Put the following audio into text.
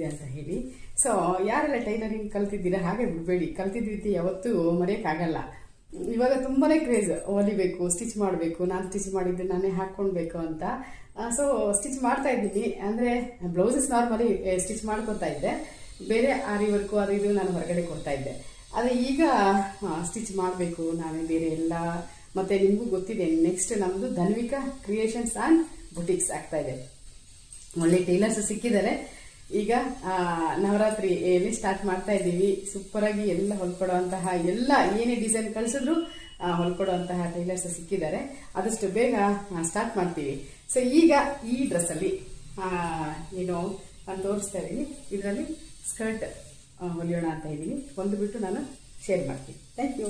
ಅಂತ ಹೇಳಿ. ಸೊ ಯಾರೆಲ್ಲ ಟೈಲರಿಂಗ್ ಕಲ್ತಿದ್ದೀರಾ ಹಾಗೆ ಬಿಡಬೇಡಿ, ಕಲ್ತಿದ್ದ ರೀತಿ ಯಾವತ್ತೂ ಮರೆಯೋಕ್ಕಾಗಲ್ಲ. ಇವಾಗ ತುಂಬಾನೇ ಕ್ರೇಜ್, ಹೊಲಿಬೇಕು, ಸ್ಟಿಚ್ ಮಾಡಬೇಕು, ನಾನು ಸ್ಟಿಚ್ ಮಾಡಿದ್ದು ನಾನೇ ಹಾಕ್ಕೊಳ್ಬೇಕು ಅಂತ. ಸೊ ಸ್ಟಿಚ್ ಮಾಡ್ತಾ ಇದ್ದೀನಿ, ಅಂದರೆ ಬ್ಲೌಸಸ್ ನಾರ್ಮಲಿ ಸ್ಟಿಚ್ ಮಾಡ್ಕೊತಾ ಇದ್ದೆ, ಬೇರೆ ಆರಿ ವರ್ಕು ಅದು ಇದು ನಾನು ಹೊರಗಡೆ ಕೊಡ್ತಾ ಇದ್ದೆ. ಆದರೆ ಈಗ ಸ್ಟಿಚ್ ಮಾಡಬೇಕು ನಾನೇ ಬೇರೆ ಎಲ್ಲ. ಮತ್ತು ನಿಮಗೂ ಗೊತ್ತಿದೆ, ನೆಕ್ಸ್ಟ್ ನಮ್ಮದು ಧನ್ವಿಕಾ ಕ್ರಿಯೇಷನ್ಸ್ ಆ್ಯಂಡ್ ಬುಟಿಕ್ಸ್ ಆಗ್ತಾ ಇದೆ. ಒಳ್ಳೆ ಟೈಲರ್ಸ್ ಸಿಕ್ಕಿದ್ದಾರೆ. ಈಗ ನವರಾತ್ರಿ ಏನೇ ಸ್ಟಾರ್ಟ್ ಮಾಡ್ತಾ ಇದ್ದೀವಿ. ಸೂಪರಾಗಿ ಎಲ್ಲ ಹೊಲ್ಕೊಡುವಂತಹ, ಎಲ್ಲ ಏನೇ ಡಿಸೈನ್ ಕಳಿಸಿದ್ರು ಹೊಲ್ಕೊಡುವಂತಹ ಟೈಲರ್ಸ್ ಸಿಕ್ಕಿದ್ದಾರೆ. ಆದಷ್ಟು ಬೇಗ ಸ್ಟಾರ್ಟ್ ಮಾಡ್ತೀವಿ. ಸೊ ಈಗ ಈ ಡ್ರೆಸ್ಸಲ್ಲಿ ಏನು ನಾನು ತೋರಿಸ್ತಾ ಇದ್ದೀನಿ, ಇದರಲ್ಲಿ ಸ್ಕರ್ಟ್ ಹೊಲಿಯೋಣ ಅಂತ ಇದ್ದೀನಿ. ಹೊಲಿದ್ಬಿಟ್ಟು ನಾನು ಶೇರ್ ಮಾಡ್ತೀನಿ. Thank you.